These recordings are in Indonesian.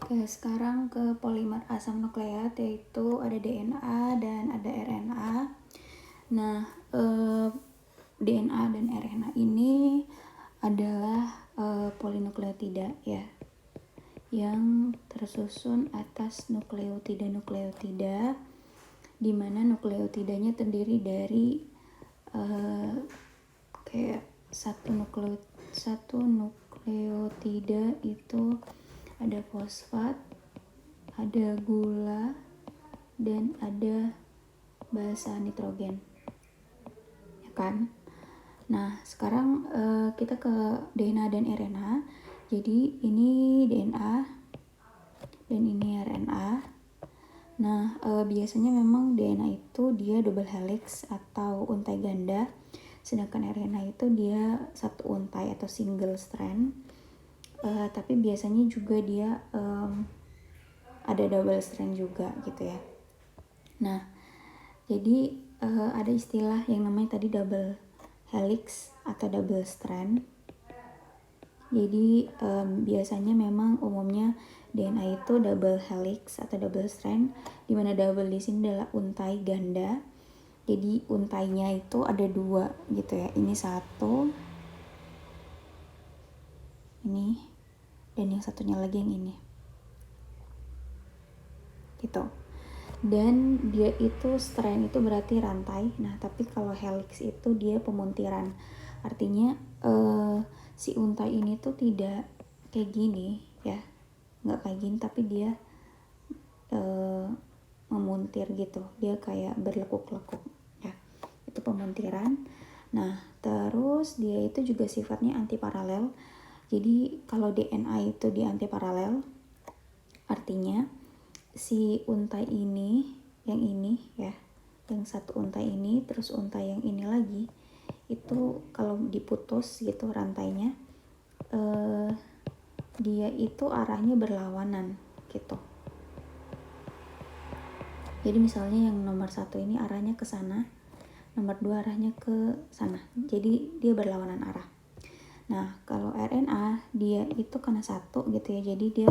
Oke, sekarang ke polimer asam nukleat, yaitu ada DNA dan ada RNA. Nah, DNA dan RNA ini adalah polinukleotida ya, yang tersusun atas nukleotida, di mana nukleotidanya terdiri dari kayak satu nukleotida itu ada fosfat, ada gula, dan ada basa nitrogen, ya kan? Nah, sekarang kita ke DNA dan RNA. Jadi ini DNA dan ini RNA. Nah, biasanya memang DNA itu dia double helix atau untai ganda, sedangkan RNA itu dia satu untai atau single strand. Tapi biasanya juga dia ada double strand juga gitu ya. Nah, jadi ada istilah yang namanya tadi double helix atau double strand. Jadi biasanya memang umumnya DNA itu double helix atau double strand, di mana double di sini adalah untai ganda. Jadi untainya itu ada dua gitu ya. Ini satu, ini, dan yang satunya lagi yang ini. Gitu. Dan dia itu strand itu berarti rantai. Nah, tapi kalau helix itu dia pemuntiran. Artinya si untai ini tuh tidak kayak gini ya, nggak kayak gini, tapi dia memuntir gitu, dia kayak berlekuk-lekuk ya, itu pemuntiran. Nah, terus dia itu juga sifatnya antiparalel. Jadi kalau DNA itu di antiparalel, artinya si untai ini, yang ini ya, yang satu untai ini terus untai yang ini lagi, itu kalau diputus gitu rantainya, dia itu arahnya berlawanan gitu. Jadi misalnya yang nomor 1 ini arahnya ke sana, nomor 2 arahnya ke sana, jadi dia berlawanan arah. Nah, kalau RNA dia itu karena satu gitu ya, jadi dia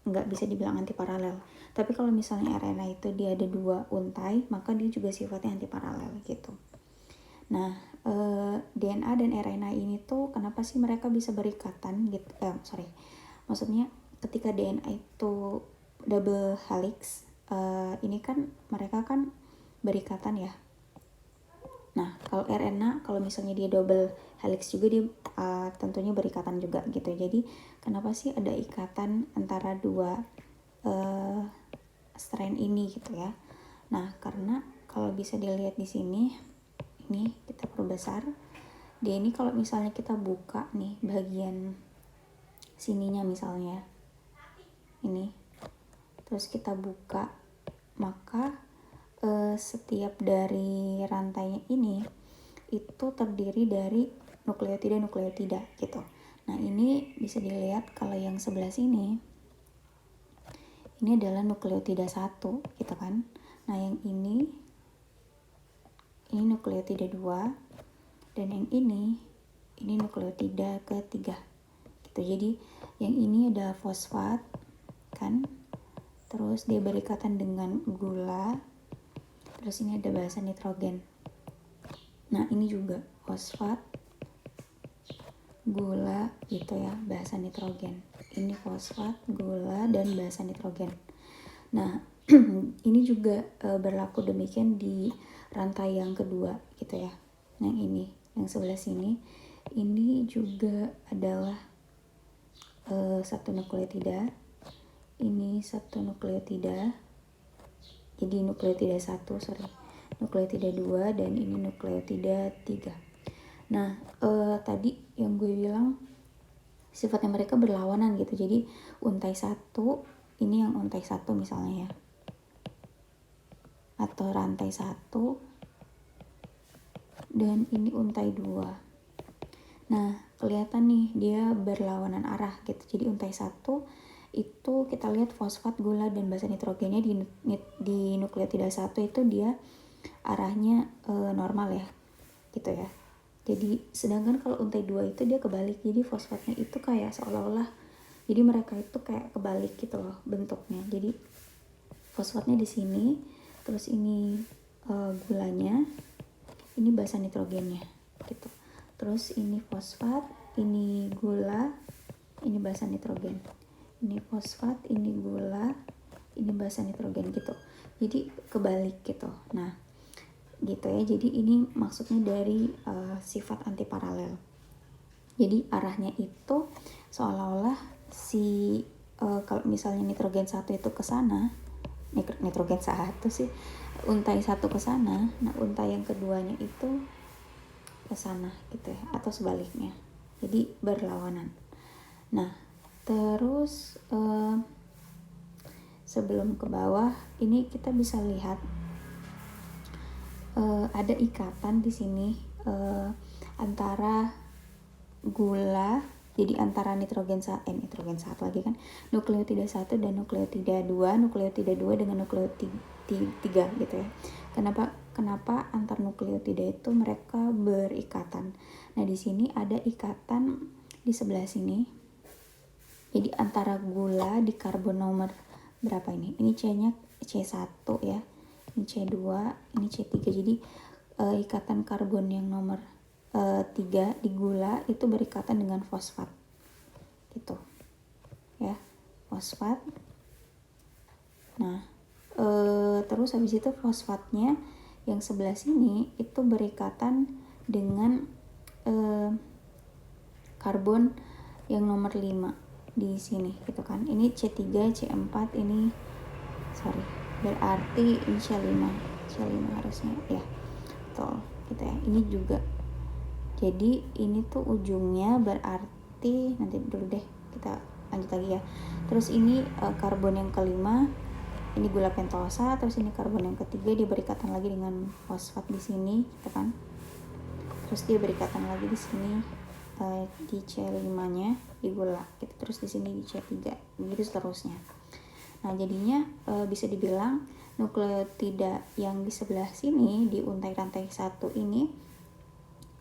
nggak bisa dibilang antiparalel. Tapi kalau misalnya RNA itu dia ada dua untai, maka dia juga sifatnya antiparalel gitu. Nah, DNA dan RNA ini tuh kenapa sih mereka bisa berikatan gitu? Maksudnya ketika DNA itu double helix, ini kan mereka kan berikatan ya. Nah, kalau RNA kalau misalnya dia double helix juga, dia tentunya berikatan juga gitu. Jadi kenapa sih ada ikatan antara dua strand ini gitu ya? Nah, karena kalau bisa dilihat di sini, ini kita perbesar. Dia ini kalau misalnya kita buka nih bagian sininya misalnya, ini, terus kita buka, maka setiap dari rantainya ini itu terdiri dari nukleotida gitu. Nah, ini bisa dilihat kalau yang sebelah sini ini adalah nukleotida 1 gitu kan. Nah, yang ini nukleotida 2, dan yang ini nukleotida ketiga gitu. Jadi yang ini ada fosfat kan, terus dia berikatan dengan gula, terus ini ada basa nitrogen. Nah, ini juga fosfat, gula gitu ya, basa nitrogen. Ini fosfat, gula, dan basa nitrogen. Nah, ini juga berlaku demikian di rantai yang kedua gitu ya. Yang ini, yang sebelah sini, ini juga adalah satu nukleotida. Ini satu nukleotida. Jadi nukleotida 1, nukleotida 2, dan ini nukleotida 3. Nah, tadi yang gue bilang sifatnya mereka berlawanan gitu. Jadi untai 1, ini yang untai 1 misalnya ya, atau rantai 1, dan ini untai 2. Nah, kelihatan nih dia berlawanan arah gitu. Jadi untai 1 itu kita lihat fosfat, gula, dan basa nitrogennya di nukleotida 1 itu dia arahnya normal ya gitu ya. Jadi sedangkan kalau untai 2 itu dia kebalik. Jadi fosfatnya itu kayak seolah-olah Jadi mereka itu kayak kebalik gitu loh bentuknya. Jadi fosfatnya di sini, terus ini gulanya, ini basa nitrogennya gitu. Terus ini fosfat, ini gula, ini basa nitrogen. Ini fosfat, ini gula, ini basa nitrogen gitu. Jadi kebalik gitu. Nah, gitu ya. Jadi ini maksudnya dari sifat antiparalel. Jadi arahnya itu seolah-olah si kalau misalnya nitrogen 1 itu ke sana, nitrogen 1 sih, untai 1 ke sana, nah untai yang keduanya itu ke sana gitu ya, atau sebaliknya. Jadi berlawanan. Nah, terus sebelum ke bawah ini kita bisa lihat ada ikatan di sini antara gula, jadi antara nitrogen 1 lagi kan, nukleotida 1 dan nukleotida 2 dengan nukleotida 3 gitu ya. Kenapa antar nukleotida itu mereka berikatan? Nah, di sini ada ikatan di sebelah sini. Jadi antara gula di karbon nomor berapa ini? Ini C-nya C1 ya. Ini C2, ini C3. Jadi ikatan karbon yang nomor 3 di gula itu berikatan dengan fosfat. Gitu. Ya, fosfat. Nah, terus habis itu fosfatnya yang sebelah sini itu berikatan dengan karbon yang nomor 5 di sini gitu kan. Ini C3, C4, ini berarti ini C5 harusnya ya. Betul, gitu ya. Ini juga. Jadi ini tuh ujungnya berarti, nanti dulu deh kita lanjut lagi ya. Terus ini karbon yang kelima, ini gula pentosa, terus ini karbon yang ketiga dia berikatan lagi dengan fosfat di sini, gitu kan. Terus dia berikatan lagi di sini di C5-nya di gula, gitu. Terus di sini di C3, begitu seterusnya. Nah, jadinya bisa dibilang nukleotida yang di sebelah sini di untai rantai 1 ini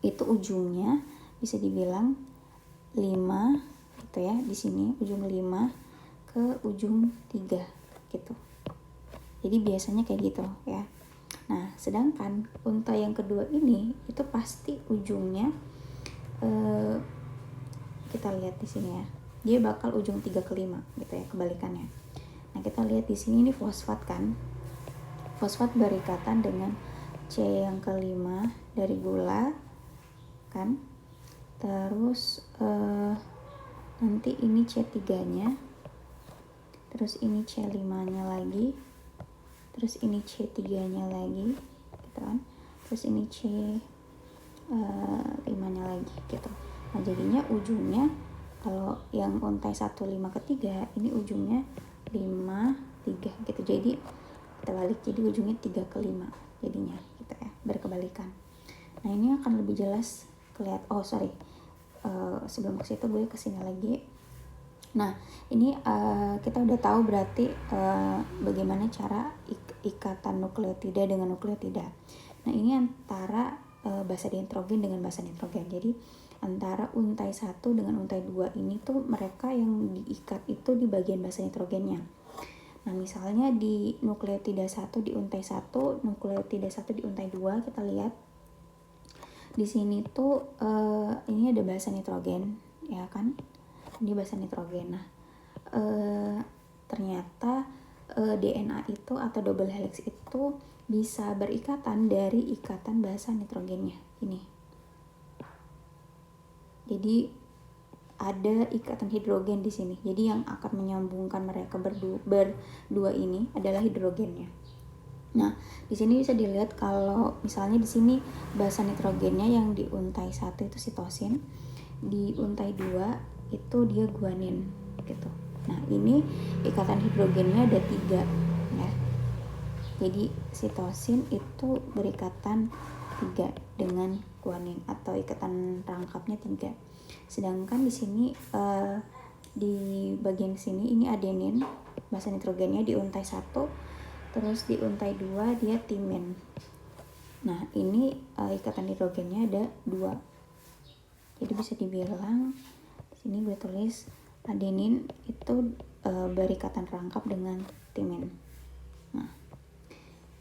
itu ujungnya bisa dibilang 5 gitu ya, di sini ujung 5 ke ujung 3 gitu. Jadi biasanya kayak gitu ya. Nah, sedangkan untai yang kedua ini itu pasti ujungnya kita lihat di sini ya. Dia bakal ujung 3 ke 5 gitu ya, kebalikannya. Nah, kita lihat di sini ini fosfat kan. Fosfat berikatan dengan C yang kelima dari gula kan. Terus nanti ini C3-nya, terus ini C5-nya lagi, terus ini C3-nya lagi gitu kan. Terus ini C5-nya lagi gitu. Nah, jadinya ujungnya kalau yang untai 1 5 ke 3 ini ujungnya 5 3 gitu. Jadi kita balik, jadi ujungnya 3 ke 5 jadinya gitu ya, berkebalikan. Nah, ini akan lebih jelas sebelum ke situ gue kesini lagi. Nah, ini kita udah tahu berarti bagaimana cara ikatan nukleotida dengan nukleotida. Nah, ini antara basa nitrogen dengan basa nitrogen. Jadi antara untai 1 dengan untai 2 ini tuh mereka yang diikat itu di bagian basa nitrogennya. Nah, misalnya di nukleotida 1 di untai 1, nukleotida 1 di untai 2, kita lihat di sini tuh ini ada basa nitrogen ya kan, ini basa nitrogen. Nah, ternyata DNA itu atau double helix itu bisa berikatan dari ikatan basa nitrogennya ini. Jadi ada ikatan hidrogen di sini. Jadi yang akan menyambungkan mereka berdua ini adalah hidrogennya. Nah, di sini bisa dilihat kalau misalnya di sini basa nitrogennya yang di untai 1 itu sitosin, di untai 2 itu dia guanin gitu. Nah, ini ikatan hidrogennya ada 3 ya. Jadi sitosin itu berikatan 3 dengan guanin atau ikatan rangkapnya 3. Sedangkan di sini di bagian sini ini adenin, basa nitrogennya di untai 1. Terus di untai 2 dia timin. Nah, ini ikatan hidrogennya ada 2. Jadi bisa dibilang di sini gue tulis adenin itu berikatan rangkap dengan timin. Nah,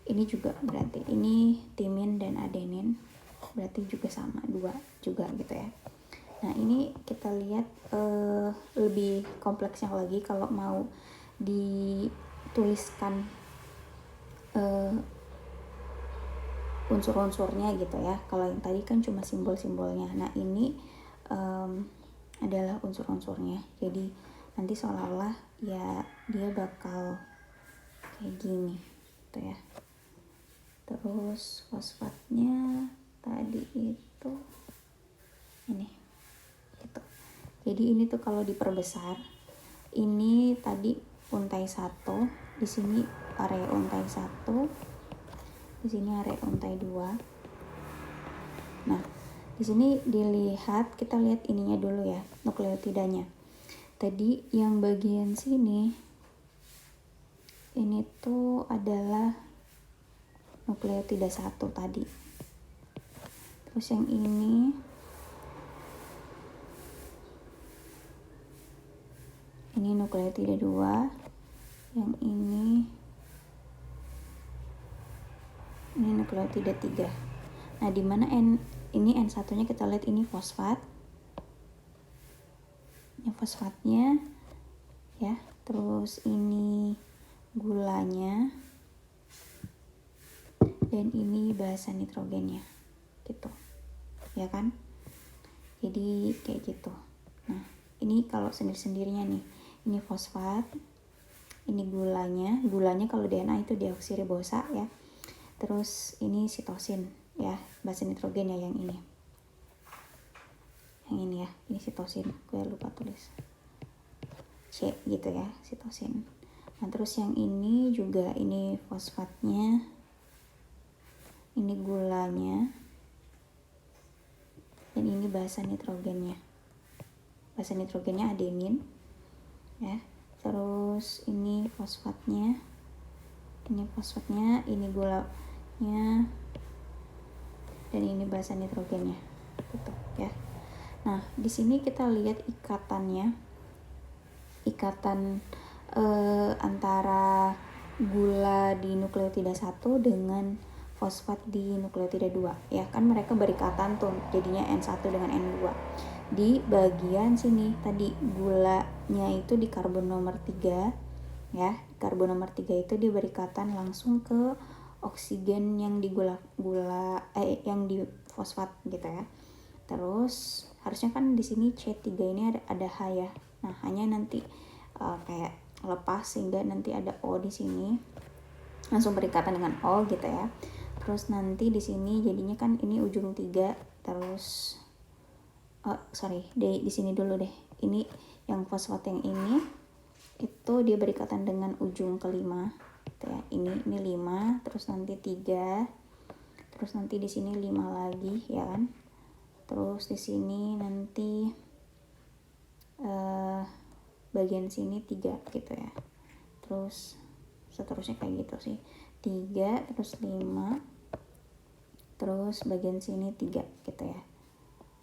ini juga berarti ini timin dan adenin berarti juga sama, 2 juga gitu ya. Nah, ini kita lihat lebih kompleksnya lagi kalau mau dituliskan unsur-unsurnya gitu ya. Kalau yang tadi kan cuma simbol-simbolnya. Nah, ini adalah unsur-unsurnya. Jadi nanti seolah-olah ya dia bakal kayak gini gitu ya. Terus fosfatnya tadi itu ini gitu. Jadi ini tuh kalau diperbesar, ini tadi untai 1, di sini area untai 1, di sini area untai 2. Nah, di sini dilihat, kita lihat ininya dulu ya, nukleotidanya. Tadi yang bagian sini ini tuh adalah nukleotida 1 tadi. Terus yang ini nukleotida 2, yang ini nukleotida 3. Nah, di mana ini N1-nya kita lihat ini fosfat. Ini fosfatnya ya. Terus ini gulanya. Dan ini basa nitrogennya. Gitu. Ya kan? Jadi kayak gitu. Nah, ini kalau sendiri-sendirinya nih. Ini fosfat. Ini gulanya. Gulanya kalau DNA itu deoksiribosa ya. Terus ini sitosin ya, basa nitrogen ya yang ini. Yang ini ya, ini sitosin. Gue lupa tulis. C gitu ya, sitosin. Nah, terus yang ini juga ini fosfatnya. Ini gulanya. Dan ini basa nitrogennya. Basa nitrogennya adenin. Ya. Terus ini fosfatnya. Ini fosfatnya, ini gulanya. Dan ini basa nitrogennya. Gitu ya. Nah, di sini kita lihat ikatannya. Ikatan antara gula di nukleotida 1 dengan fosfat di nukleotida 2 ya kan, mereka berikatan tuh jadinya N1 dengan N2. Di bagian sini tadi gulanya itu di karbon nomor 3 ya, karbon nomor 3 itu dia berikatan langsung ke oksigen yang di yang di fosfat gitu ya. Terus harusnya kan di sini C3 ini ada H ya. Nah, hanya nanti kayak lepas sehingga nanti ada O di sini. Langsung berikatan dengan O gitu ya. Terus nanti di sini jadinya kan ini ujung 3, terus di sini dulu deh. Ini yang fosfat yang ini itu dia berikatan dengan ujung kelima gitu ya. Ini 5, terus nanti 3. Terus nanti di sini 5 lagi ya kan. Terus di sini nanti bagian sini 3 gitu ya. Terus seterusnya kayak gitu sih. 3 terus 5 terus bagian sini 3 gitu ya.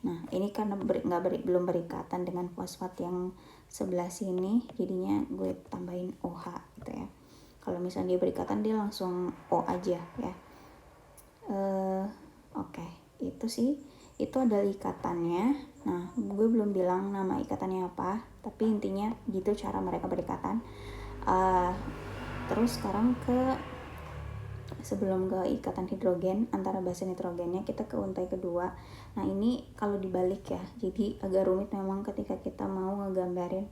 Nah, ini karena belum berikatan dengan fosfat yang sebelah sini, jadinya gue tambahin OH gitu ya. Kalau misalnya dia berikatan, dia langsung O aja ya. Oke, itu sih, itu adalah ikatannya. Nah, gue belum bilang nama ikatannya apa, tapi intinya gitu cara mereka berikatan. Terus sekarang sebelum ke ikatan hidrogen antara basa nitrogennya, kita ke untai kedua. Nah, ini kalau dibalik ya, jadi agak rumit memang ketika kita mau ngegambarin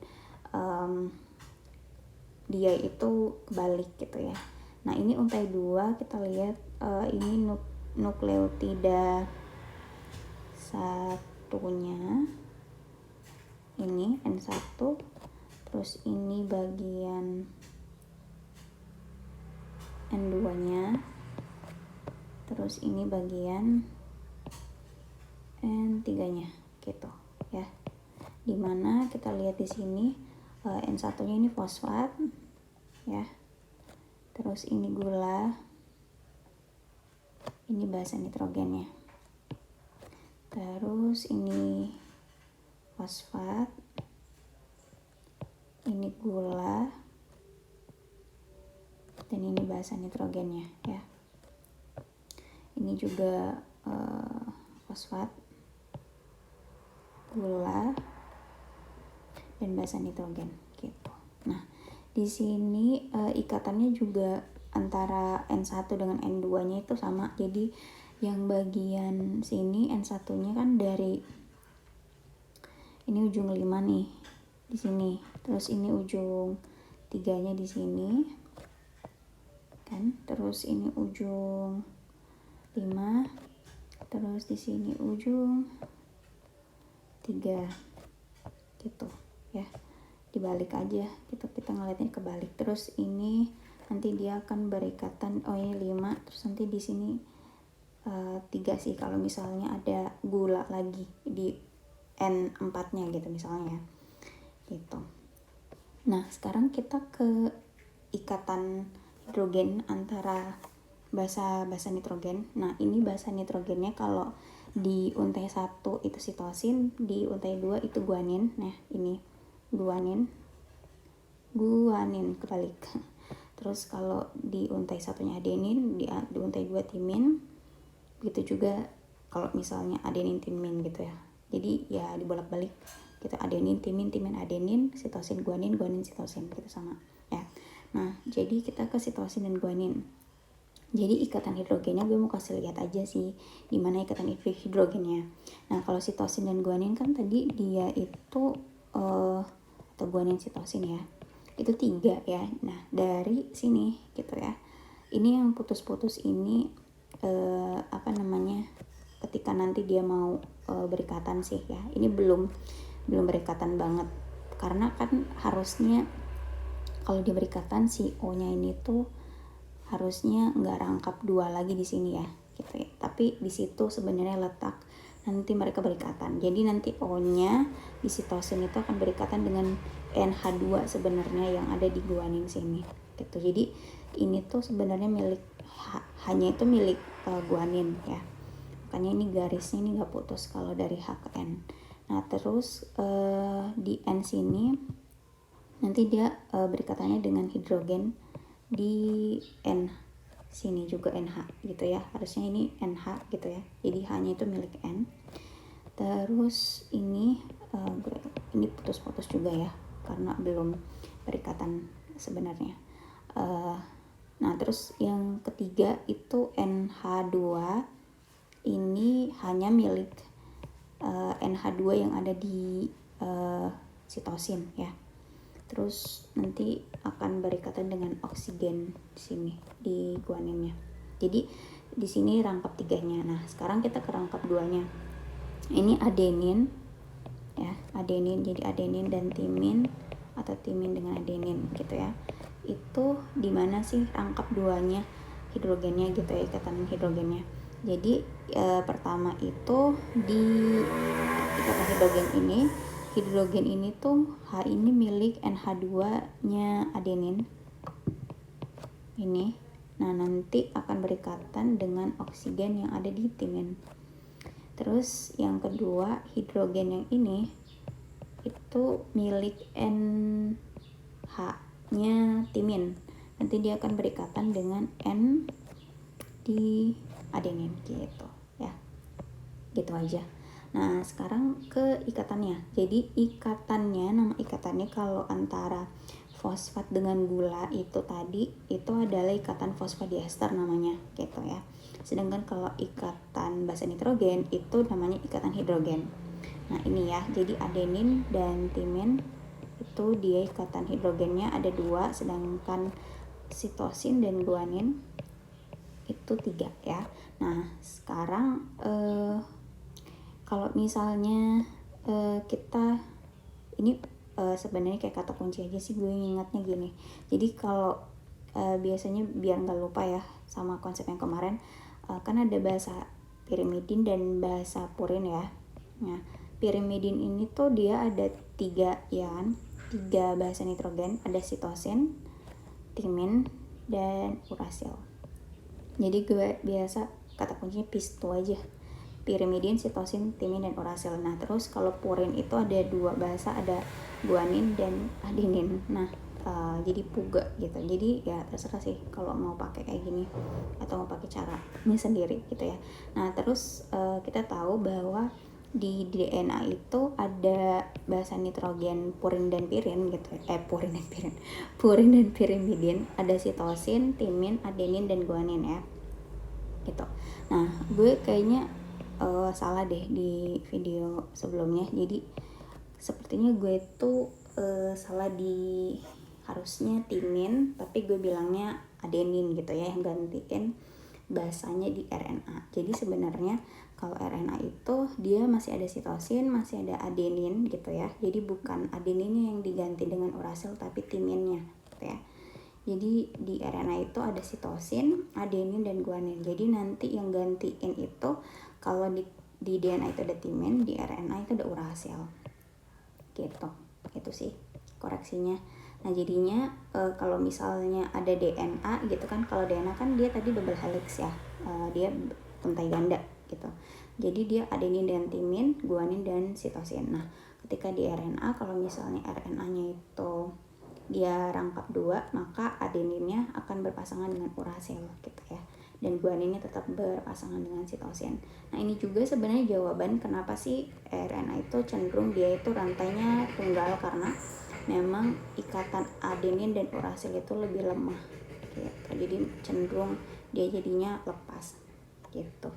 dia itu kebalik gitu ya. Nah, ini untai 2 kita lihat ini nukleotida satunya ini N1, terus ini bagian N2 nya, terus ini bagian N3 nya gitu ya. Dimana kita lihat di sini N1 nya ini fosfat ya, terus ini gula, ini basa nitrogennya, terus ini fosfat, ini gula, dan ini basa nitrogennya ya. Ini juga fosfat, gula, dan basa nitrogen gitu. Nah, di sini ikatannya juga antara N1 dengan N2-nya itu sama. Jadi yang bagian sini N1-nya kan dari ini ujung 5 nih di sini. Terus ini ujung 3-nya di sini. Kan? Terus ini ujung 5. Terus di sini ujung 3. Gitu ya. Dibalik aja gitu, kita ngeliatnya kebalik. Terus ini nanti dia akan berikatan, ini 5, terus nanti di sini 3 sih kalau misalnya ada gula lagi di N4 nya gitu misalnya gitu. Nah sekarang kita ke ikatan hidrogen antara basa nitrogen. Nah ini basa nitrogennya kalau di untai 1 itu sitosin, di untai 2 itu guanin. Nah ini guanin kebalik. Terus kalau di untai 1-nya adenin, di untai 2 timin. Begitu juga kalau misalnya adenin timin gitu ya. Jadi ya dibolak-balik gitu, adenin timin, timin adenin, sitosin guanin, guanin sitosin gitu sama ya. Nah jadi kita ke sitosin dan guanin. Jadi ikatan hidrogennya gue mau kasih lihat aja sih dimana ikatan hidrogennya. Nah kalau sitosin dan guanin kan tadi dia itu atau guanin sitosin ya, itu 3 ya. Nah dari sini gitu ya, ini yang putus-putus ini ketika nanti dia mau berikatan sih ya, ini belum berikatan banget, karena kan harusnya kalau dia berikatan si O nya ini tuh harusnya nggak rangkap 2 lagi di sini ya gitu ya, tapi di situ sebenarnya letak nanti mereka berikatan. Jadi nanti O nya di sitosin itu akan berikatan dengan NH2 sebenarnya yang ada di guanin sini gitu. Jadi ini tuh sebenarnya hanya itu milik guanin ya, makanya ini garisnya ini nggak putus kalau dari H ke N. Nah terus di N sini nanti dia berikatannya dengan hidrogen di N sini juga NH gitu ya, harusnya ini NH gitu ya, jadi hanya itu milik N. Terus ini putus-putus juga ya karena belum berikatan sebenarnya. Nah terus yang ketiga itu NH2, ini hanya milik NH2 yang ada di sitosin ya. Terus nanti akan berikatan dengan oksigen di sini di guaninnya. Jadi di sini rangkap 3-nya. Nah sekarang kita ke rangkap 2-nya. Ini adenin ya, adenin, jadi adenin dan timin atau timin dengan adenin gitu ya. Itu di mana sih rangkap 2-nya hidrogennya gitu ya, ikatan hidrogennya. Jadi pertama itu di ikatan hidrogen ini tuh H ini milik NH2-nya adenin ini. Nah nanti akan berikatan dengan oksigen yang ada di timin. Terus yang kedua hidrogen yang ini itu milik NH-nya timin. Nanti dia akan berikatan dengan N di adenin gitu ya. Gitu aja. Nah sekarang ke ikatannya. Jadi nama ikatannya kalau antara fosfat dengan gula itu tadi itu adalah ikatan fosfodiester namanya gitu ya. Sedangkan kalau ikatan basa nitrogen itu namanya ikatan hidrogen. Nah ini ya, jadi adenin dan timin itu dia ikatan hidrogennya ada 2, sedangkan sitosin dan guanin itu 3 ya. Nah sekarang kalau misalnya kita ini sebenarnya kayak kata kunci aja sih, gue ingatnya gini. Jadi kalau biasanya biar nggak lupa ya sama konsep yang kemarin, kan ada basa pirimidin dan basa purin ya. Nah pirimidin ini tuh dia ada 3 ya kan, 3 basa nitrogen, ada sitosin, timin, dan urasil. Jadi gue biasa kata kuncinya PIS2 aja. pirimidin, sitosin, timin, dan urasil. Nah terus kalau purin itu ada dua bahasa, ada guanin dan adenin. Nah jadi puga gitu. Jadi ya terserah sih kalau mau pakai kayak gini atau mau pakai cara ini sendiri gitu ya. Nah terus kita tahu bahwa di DNA itu ada bahasa nitrogen purin dan pirin gitu. Purin dan pirin. Purin dan pirimidin, ada sitosin, timin, adenin, dan guanin ya. Gitu. Nah, gue kayaknya salah deh di video sebelumnya. Jadi sepertinya gue tuh salah di harusnya timin, tapi gue bilangnya adenin gitu ya, yang gantiin bahasanya di RNA. Jadi sebenarnya kalau RNA itu dia masih ada sitosin, masih ada adenin gitu ya. Jadi bukan adeninnya yang diganti dengan urasil, tapi timinnya gitu ya. Jadi di RNA itu ada sitosin, adenin, dan guanin. Jadi nanti yang gantiin itu kalau di DNA itu ada timin, di RNA itu ada urasil. Gitu. Itu sih koreksinya. Nah jadinya kalau misalnya ada DNA gitu kan, kalau DNA kan dia tadi double helix ya, dia untai ganda gitu. Jadi dia adenin dan timin, guanin dan sitosin. Nah ketika di RNA, kalau misalnya RNA-nya itu dia rangkap 2, maka adeninnya akan berpasangan dengan urasil gitu ya, dan guaninnya tetap berpasangan dengan sitosin. Nah ini juga sebenarnya jawaban kenapa sih RNA itu cenderung dia itu rantainya tunggal, karena memang ikatan adenin dan urasil itu lebih lemah gitu. Jadi cenderung dia jadinya lepas gitu.